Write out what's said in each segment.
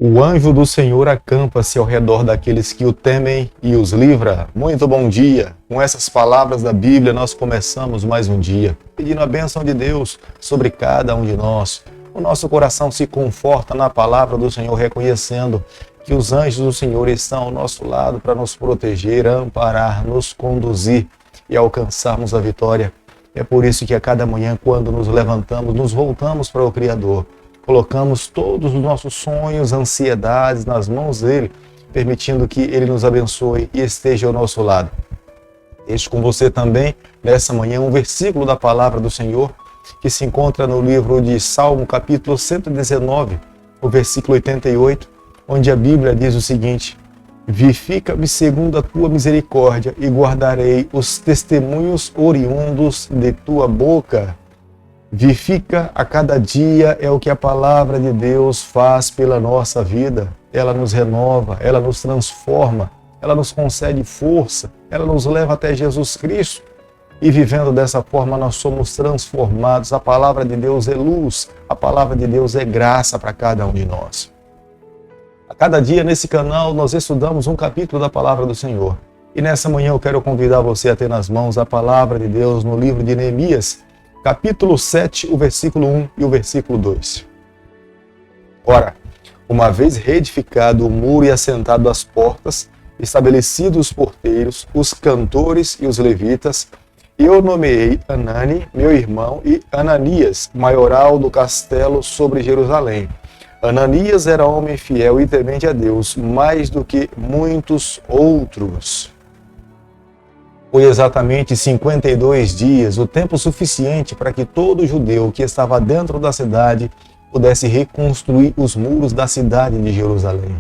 O anjo do Senhor acampa-se ao redor daqueles que o temem e os livra. Muito bom dia! Com essas palavras da Bíblia, nós começamos mais um dia, pedindo a bênção de Deus sobre cada um de nós. O nosso coração se conforta na palavra do Senhor, reconhecendo que os anjos do Senhor estão ao nosso lado para nos proteger, amparar, nos conduzir e alcançarmos a vitória. É por isso que a cada manhã, quando nos levantamos, nos voltamos para o Criador. Colocamos todos os nossos sonhos, ansiedades nas mãos dele, permitindo que ele nos abençoe e esteja ao nosso lado. Deixo com você também, nessa manhã, um versículo da palavra do Senhor, que se encontra no livro de Salmo, capítulo 119, o versículo 88, onde a Bíblia diz o seguinte: vivifica-me segundo a tua misericórdia e guardarei os testemunhos oriundos de tua boca. Vivifica a cada dia é o que a palavra de Deus faz pela nossa vida. Ela nos renova, ela nos transforma, ela nos concede força, ela nos leva até Jesus Cristo. E vivendo dessa forma nós somos transformados. A palavra de Deus é luz, a palavra de Deus é graça para cada um de nós. A cada dia nesse canal nós estudamos um capítulo da palavra do Senhor. E nessa manhã eu quero convidar você a ter nas mãos a palavra de Deus no livro de Neemias, capítulo 7, o versículo 1 e o versículo 2. Ora, uma vez reedificado o muro e assentado as portas, estabelecidos os porteiros, os cantores e os levitas, eu nomeei Anani, meu irmão, e Ananias, maioral do castelo sobre Jerusalém. Ananias era homem fiel e temente a Deus, mais do que muitos outros. Foi exatamente 52 dias, o tempo suficiente para que todo judeu que estava dentro da cidade pudesse reconstruir os muros da cidade de Jerusalém.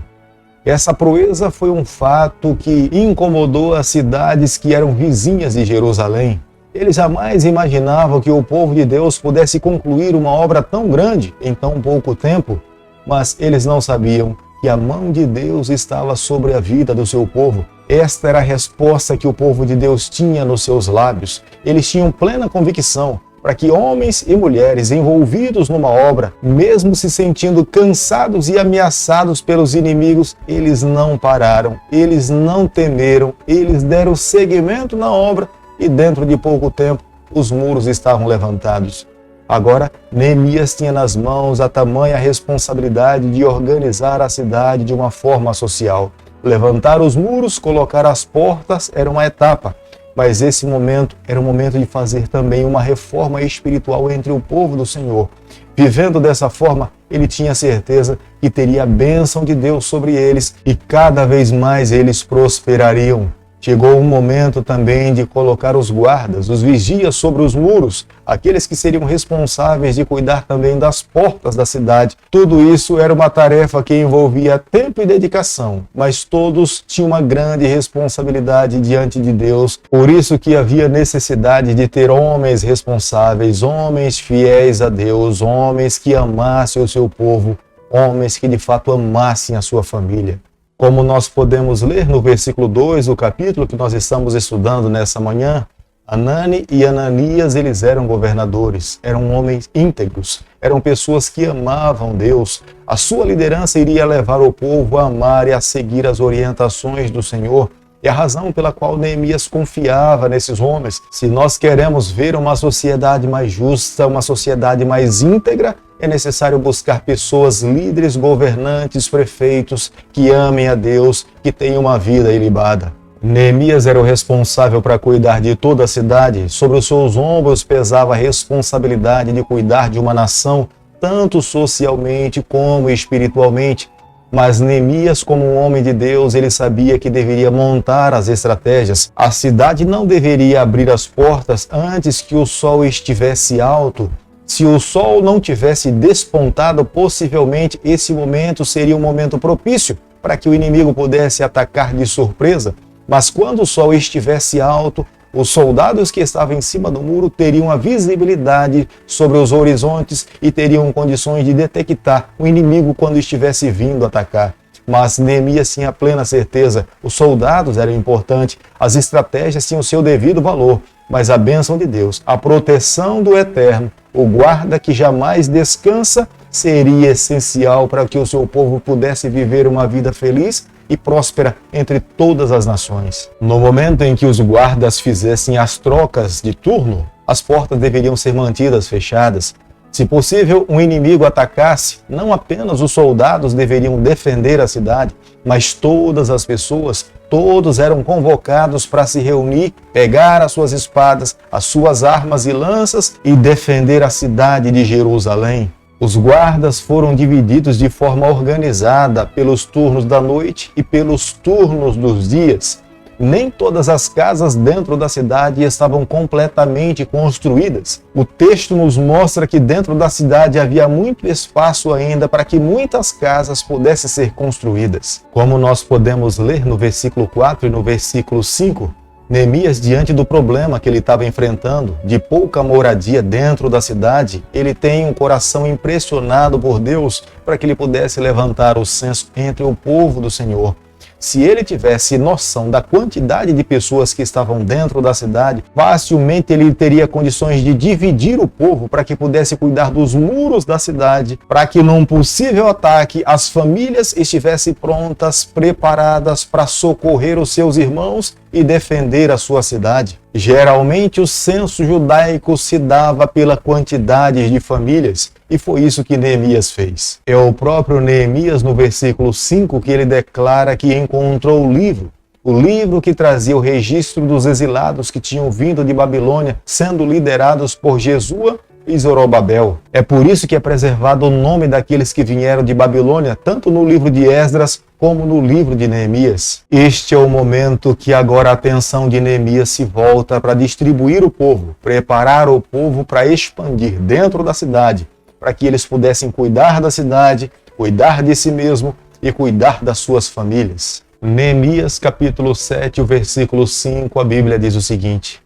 Essa proeza foi um fato que incomodou as cidades que eram vizinhas de Jerusalém. Eles jamais imaginavam que o povo de Deus pudesse concluir uma obra tão grande em tão pouco tempo, mas eles não sabiam que a mão de Deus estava sobre a vida do seu povo. Esta era a resposta que o povo de Deus tinha nos seus lábios. Eles tinham plena convicção para que homens e mulheres envolvidos numa obra, mesmo se sentindo cansados e ameaçados pelos inimigos, eles não pararam, eles não temeram, eles deram seguimento na obra e dentro de pouco tempo os muros estavam levantados. Agora, Neemias tinha nas mãos a tamanha responsabilidade de organizar a cidade de uma forma social. Levantar os muros, colocar as portas era uma etapa, mas esse momento era o momento de fazer também uma reforma espiritual entre o povo do Senhor. Vivendo dessa forma, ele tinha certeza que teria a bênção de Deus sobre eles e cada vez mais eles prosperariam. Chegou o momento também de colocar os guardas, os vigias sobre os muros, aqueles que seriam responsáveis de cuidar também das portas da cidade. Tudo isso era uma tarefa que envolvia tempo e dedicação, mas todos tinham uma grande responsabilidade diante de Deus. Por isso que havia necessidade de ter homens responsáveis, homens fiéis a Deus, homens que amassem o seu povo, homens que de fato amassem a sua família. Como nós podemos ler no versículo 2 do capítulo que nós estamos estudando nessa manhã, Anani e Ananias, eles eram governadores, eram homens íntegros, eram pessoas que amavam Deus. A sua liderança iria levar o povo a amar e a seguir as orientações do Senhor. E a razão pela qual Neemias confiava nesses homens, se nós queremos ver uma sociedade mais justa, uma sociedade mais íntegra, é necessário buscar pessoas, líderes, governantes, prefeitos, que amem a Deus, que tenham uma vida ilibada. Neemias era o responsável para cuidar de toda a cidade. Sobre os seus ombros pesava a responsabilidade de cuidar de uma nação, tanto socialmente como espiritualmente. Mas Neemias, como um homem de Deus, ele sabia que deveria montar as estratégias. A cidade não deveria abrir as portas antes que o sol estivesse alto. Se o sol não tivesse despontado, possivelmente esse momento seria um momento propício para que o inimigo pudesse atacar de surpresa. Mas quando o sol estivesse alto, os soldados que estavam em cima do muro teriam a visibilidade sobre os horizontes e teriam condições de detectar o inimigo quando estivesse vindo atacar. Mas Neemias tinha plena certeza, os soldados eram importantes, as estratégias tinham seu devido valor, mas a bênção de Deus, a proteção do Eterno, o guarda que jamais descansa, seria essencial para que o seu povo pudesse viver uma vida feliz e próspera entre todas as nações. No momento em que os guardas fizessem as trocas de turno, as portas deveriam ser mantidas fechadas. Se possível, um inimigo atacasse, não apenas os soldados deveriam defender a cidade, mas todas as pessoas, todos eram convocados para se reunir, pegar as suas espadas, as suas armas e lanças e defender a cidade de Jerusalém. Os guardas foram divididos de forma organizada pelos turnos da noite e pelos turnos dos dias. Nem todas as casas dentro da cidade estavam completamente construídas. O texto nos mostra que dentro da cidade havia muito espaço ainda para que muitas casas pudessem ser construídas. Como nós podemos ler no versículo 4 e no versículo 5, Neemias, diante do problema que ele estava enfrentando, de pouca moradia dentro da cidade, ele tem um coração impressionado por Deus para que ele pudesse levantar o censo entre o povo do Senhor. Se ele tivesse noção da quantidade de pessoas que estavam dentro da cidade, facilmente ele teria condições de dividir o povo para que pudesse cuidar dos muros da cidade, para que num possível ataque as famílias estivessem prontas, preparadas para socorrer os seus irmãos e defender a sua cidade. Geralmente o censo judaico se dava pela quantidade de famílias, e foi isso que Neemias fez. É o próprio Neemias, no versículo 5, que ele declara que encontrou o livro que trazia o registro dos exilados que tinham vindo de Babilônia, sendo liderados por Jesua e Zorobabel. É por isso que é preservado o nome daqueles que vieram de Babilônia, tanto no livro de Esdras como no livro de Neemias. Este é o momento que agora a atenção de Neemias se volta para distribuir o povo, preparar o povo para expandir dentro da cidade, para que eles pudessem cuidar da cidade, cuidar de si mesmo e cuidar das suas famílias. Neemias capítulo 7, o versículo 5, a Bíblia diz o seguinte: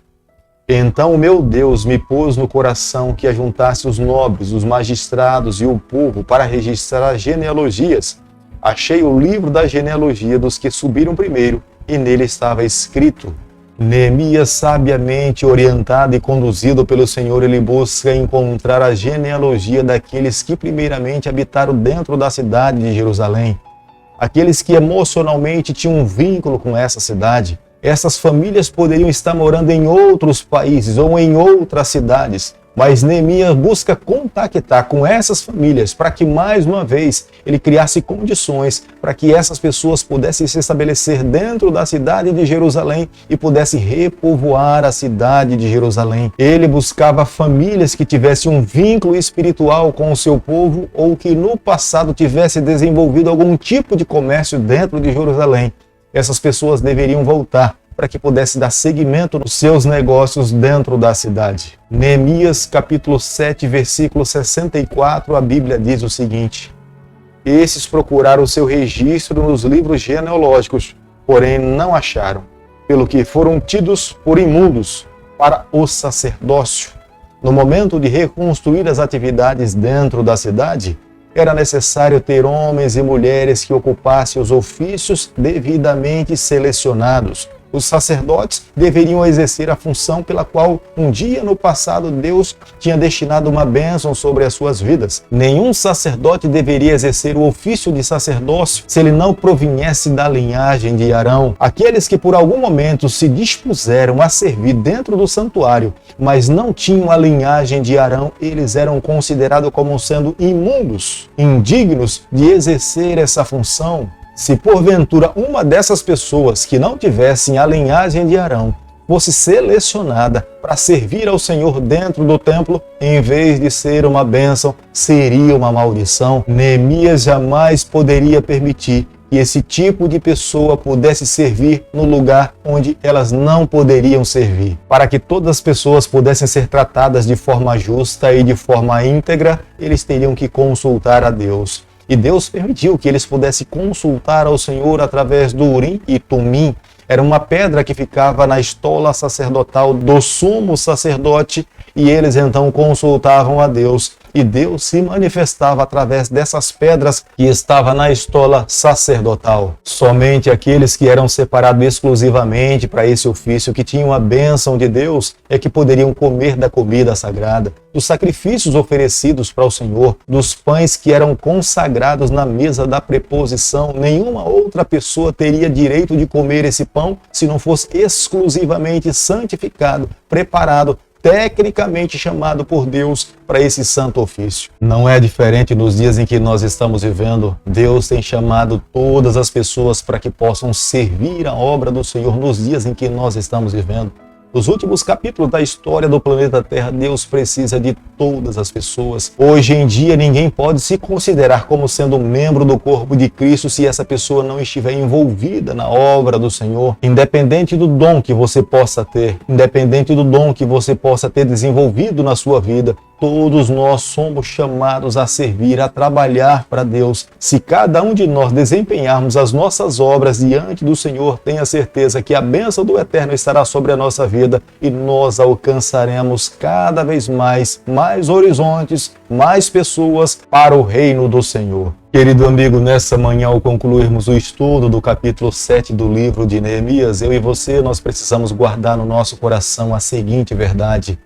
Então o meu Deus me pôs no coração que ajuntasse os nobres, os magistrados e o povo para registrar as genealogias. Achei o livro da genealogia dos que subiram primeiro, e nele estava escrito. Neemias, sabiamente orientado e conduzido pelo Senhor, ele busca encontrar a genealogia daqueles que primeiramente habitaram dentro da cidade de Jerusalém. Aqueles que emocionalmente tinham um vínculo com essa cidade. Essas famílias poderiam estar morando em outros países ou em outras cidades, mas Neemias busca contactar com essas famílias para que, mais uma vez, ele criasse condições para que essas pessoas pudessem se estabelecer dentro da cidade de Jerusalém e pudessem repovoar a cidade de Jerusalém. Ele buscava famílias que tivessem um vínculo espiritual com o seu povo ou que no passado tivessem desenvolvido algum tipo de comércio dentro de Jerusalém. Essas pessoas deveriam voltar para que pudesse dar seguimento nos seus negócios dentro da cidade. Neemias capítulo 7, versículo 64, a Bíblia diz o seguinte: Esses procuraram o seu registro nos livros genealógicos, porém não acharam, pelo que foram tidos por imundos para o sacerdócio. No momento de reconstruir as atividades dentro da cidade, era necessário ter homens e mulheres que ocupassem os ofícios devidamente selecionados. Os sacerdotes deveriam exercer a função pela qual um dia no passado Deus tinha destinado uma bênção sobre as suas vidas. Nenhum sacerdote deveria exercer o ofício de sacerdócio se ele não provinhesse da linhagem de Arão. Aqueles que por algum momento se dispuseram a servir dentro do santuário, mas não tinham a linhagem de Arão, eles eram considerados como sendo imundos, indignos de exercer essa função. Se porventura uma dessas pessoas que não tivessem a linhagem de Arão fosse selecionada para servir ao Senhor dentro do templo, em vez de ser uma bênção, seria uma maldição. Neemias jamais poderia permitir que esse tipo de pessoa pudesse servir no lugar onde elas não poderiam servir. Para que todas as pessoas pudessem ser tratadas de forma justa e de forma íntegra, eles teriam que consultar a Deus. E Deus permitiu que eles pudessem consultar ao Senhor através do Urim e Tumim. Era uma pedra que ficava na estola sacerdotal do sumo sacerdote e eles então consultavam a Deus, e Deus se manifestava através dessas pedras que estavam na estola sacerdotal. Somente aqueles que eram separados exclusivamente para esse ofício, que tinham a bênção de Deus, é que poderiam comer da comida sagrada, dos sacrifícios oferecidos para o Senhor, dos pães que eram consagrados na mesa da preposição. Nenhuma outra pessoa teria direito de comer esse pão se não fosse exclusivamente santificado, preparado, tecnicamente chamado por Deus para esse santo ofício. Não é diferente nos dias em que nós estamos vivendo. Deus tem chamado todas as pessoas para que possam servir a obra do Senhor nos dias em que nós estamos vivendo. Nos últimos capítulos da história do planeta Terra, Deus precisa de todas as pessoas. Hoje em dia, ninguém pode se considerar como sendo membro do corpo de Cristo se essa pessoa não estiver envolvida na obra do Senhor. Independente do dom que você possa ter, independente do dom que você possa ter desenvolvido na sua vida, todos nós somos chamados a servir, a trabalhar para Deus. Se cada um de nós desempenharmos as nossas obras diante do Senhor, tenha certeza que a bênção do Eterno estará sobre a nossa vida e nós alcançaremos cada vez mais horizontes, mais pessoas para o reino do Senhor. Querido amigo, nessa manhã, ao concluirmos o estudo do capítulo 7 do livro de Neemias, eu e você, nós precisamos guardar no nosso coração a seguinte verdade.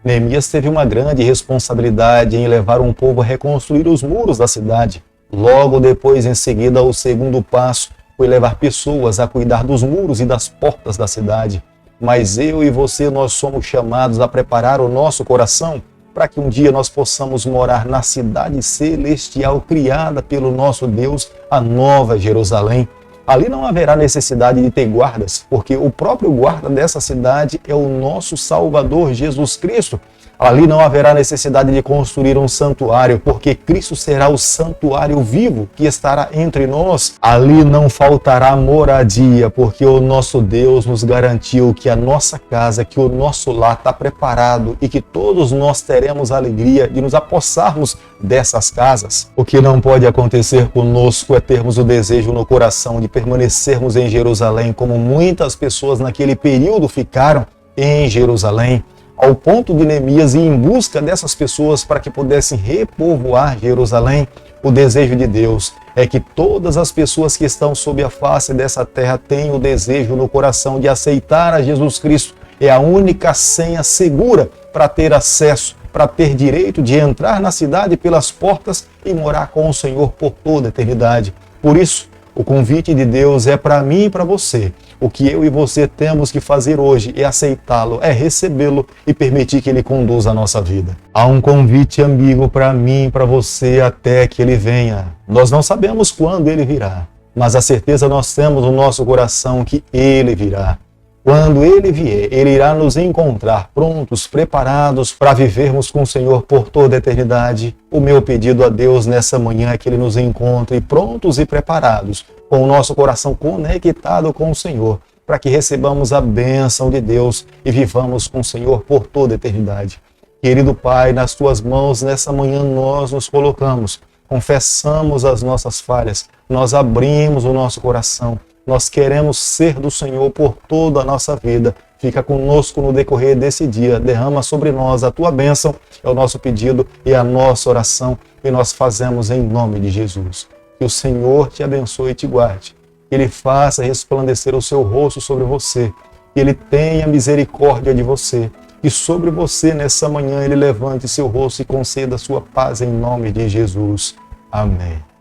Neemias teve uma grande responsabilidade em levar um povo a reconstruir os muros da cidade. Logo depois, em seguida, o segundo passo foi levar pessoas a cuidar dos muros e das portas da cidade. Mas eu e você, nós somos chamados a preparar o nosso coração para que um dia nós possamos morar na cidade celestial criada pelo nosso Deus, a Nova Jerusalém. Ali não haverá necessidade de ter guardas, porque o próprio guarda dessa cidade é o nosso Salvador Jesus Cristo. Ali não haverá necessidade de construir um santuário, porque Cristo será o santuário vivo que estará entre nós. Ali não faltará moradia, porque o nosso Deus nos garantiu que a nossa casa, que o nosso lar está preparado e que todos nós teremos a alegria de nos apossarmos dessas casas. O que não pode acontecer conosco é termos o desejo no coração de permanecermos em Jerusalém, como muitas pessoas naquele período ficaram em Jerusalém, ao ponto de Neemias ir em busca dessas pessoas para que pudessem repovoar Jerusalém. O desejo de Deus é que todas as pessoas que estão sob a face dessa terra tenham o desejo no coração de aceitar a Jesus Cristo. É a única senha segura para ter acesso, para ter direito de entrar na cidade pelas portas e morar com o Senhor por toda a eternidade. Por isso, o convite de Deus é para mim e para você. O que eu e você temos que fazer hoje é aceitá-lo, é recebê-lo e permitir que ele conduza a nossa vida. Há um convite amigo para mim e para você até que ele venha. Nós não sabemos quando ele virá, mas a certeza nós temos no nosso coração que ele virá. Quando ele vier, ele irá nos encontrar prontos, preparados para vivermos com o Senhor por toda a eternidade. O meu pedido a Deus nessa manhã é que ele nos encontre prontos e preparados, com o nosso coração conectado com o Senhor, para que recebamos a bênção de Deus e vivamos com o Senhor por toda a eternidade. Querido Pai, nas tuas mãos nessa manhã nós nos colocamos, confessamos as nossas falhas, nós abrimos o nosso coração. Nós queremos ser do Senhor por toda a nossa vida. Fica conosco no decorrer desse dia. Derrama sobre nós a tua bênção. É o nosso pedido e a nossa oração. E nós fazemos em nome de Jesus. Que o Senhor te abençoe e te guarde. Que Ele faça resplandecer o seu rosto sobre você. Que Ele tenha misericórdia de você. Que sobre você nessa manhã Ele levante seu rosto e conceda a sua paz em nome de Jesus. Amém.